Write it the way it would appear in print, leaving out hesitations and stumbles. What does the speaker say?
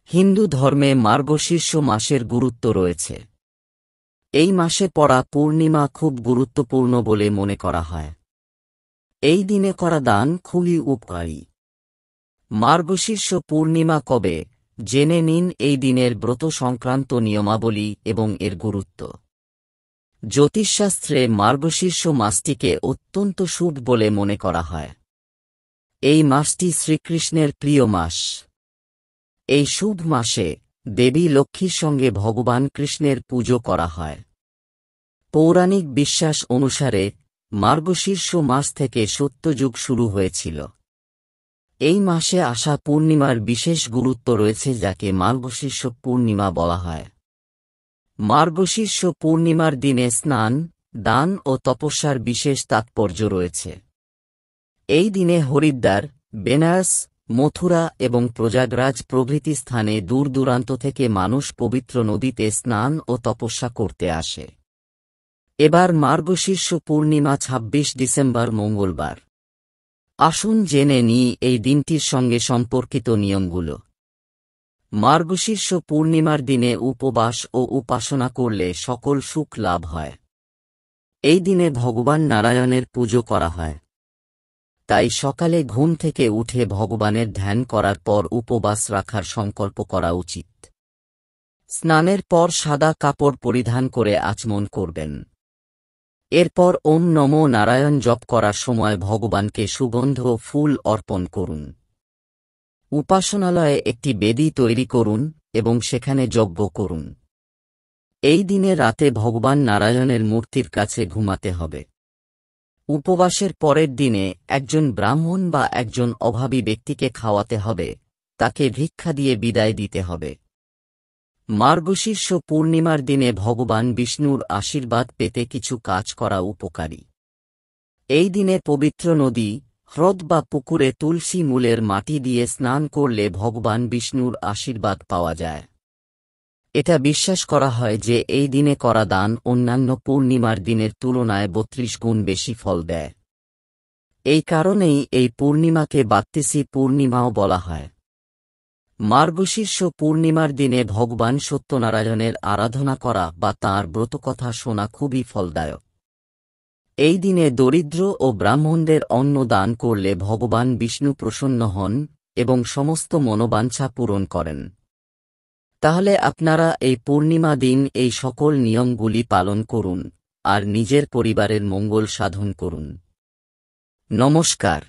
হিন্দু ধর্মে মার্গশীর্ষ মাসের গুরুত্ব রয়েছে। এই মাসে পড়া পূর্ণিমা খুব গুরুত্বপূর্ণ বলে মনে করা হয়। এই দিনে করা দান খুবই উপকারী। মার্গশীর্ষ পূর্ণিমা কবে জেনে নিন এই দিনের ব্রত সংক্রান্ত নিয়মাবলী এবং এর গুরুত্ব। জ্যোতিষশাস্ত্রে মার্গশীর্ষ মাসটিকে অত্যন্ত শুভ বলে মনে করা হয়। এই মাসটি শ্রীকৃষ্ণের প্রিয় মাস। এই শুভ মাসে দেবী লক্ষ্মীর সঙ্গে ভগবান কৃষ্ণের পুজো করা হয়। পৌরাণিক বিশ্বাস অনুসারে মার্গশীর্ষ মাস থেকে সত্যযুগ শুরু হয়েছিল। এই মাসে আসা পূর্ণিমার বিশেষ গুরুত্ব রয়েছে, যাকে মার্গশীর্ষ পূর্ণিমা বলা হয়। মার্গশীর্ষ পূর্ণিমার দিনে স্নান, দান ও তপস্যার বিশেষ তাৎপর্য রয়েছে। এই দিনে হরিদ্বার, বেনারস, মথুরা এবং প্রয়াগরাজ প্রভৃতি স্থানে দূর দূরান্ত থেকে মানুষ পবিত্র নদীতে স্নান ও তপস্যা করতে আসে। এবার মার্গশীর্ষ পূর্ণিমা ২৬ ডিসেম্বর মঙ্গলবার। আসুন জেনে নিই এই দিনটির সঙ্গে সম্পর্কিত নিয়মগুলো। মার্গশীর্ষ পূর্ণিমার দিনে উপবাস ও উপাসনা করলে সকল সুখ লাভ হয়। এই দিনে ভগবান নারায়ণের পুজো করা হয়। তাই সকালে ঘুম থেকে উঠে ভগবানের ধ্যান করার পর উপবাস রাখার সংকল্প করা উচিত। স্নানের পর সাদা কাপড় পরিধান করে আচমন করবেন। এরপর ওম নমো নারায়ণ জপ করার সময় ভগবানকে সুগন্ধ ফুল অর্পণ করুন। উপাসনালয়ে একটি বেদি তৈরি করুন এবং সেখানে যজ্ঞ করুন। এই দিনে রাতে ভগবান নারায়ণের মূর্তির কাছে ঘুমাতে হবে। উপবাসের পরের দিনে একজন ব্রাহ্মণ বা একজন অভাবী ব্যক্তিকে খাওয়াতে হবে, তাকে ভিক্ষা দিয়ে বিদায় দিতে হবে। মার্গশীর্ষ পূর্ণিমার দিনে ভগবান বিষ্ণুর আশীর্বাদ পেতে কিছু কাজ করা উপকারী। এই দিনে পবিত্র নদী, হ্রদ বা পুকুরে তুলসী মূলের মাটি দিয়ে স্নান করলে ভগবান বিষ্ণুর আশীর্বাদ পাওয়া যায়। এটা বিশ্বাস করা হয় যে এই দিনে করা দান অন্যান্য পূর্ণিমার দিনের তুলনায় ৩২ গুণ বেশি ফল দেয়। এই কারণেই এই পূর্ণিমাকে বাত্তিসি পূর্ণিমাও বলা হয়। মার্গশীর্ষ পূর্ণিমার দিনে ভগবান সত্যনারায়ণের আরাধনা করা বা তাঁর ব্রতকথা শোনা খুবই ফলদায়ক। এই দিনে দরিদ্র ও ব্রাহ্মণদের অন্ন দান করলে ভগবান বিষ্ণু প্রসন্ন হন এবং সমস্ত মনোবাঞ্ছা পূরণ করেন। তাহলে আপনারা এই পূর্ণিমা দিন এই সকল নিয়মগুলি পালন করুন আর নিজের পরিবারের মঙ্গল সাধন করুন। নমস্কার।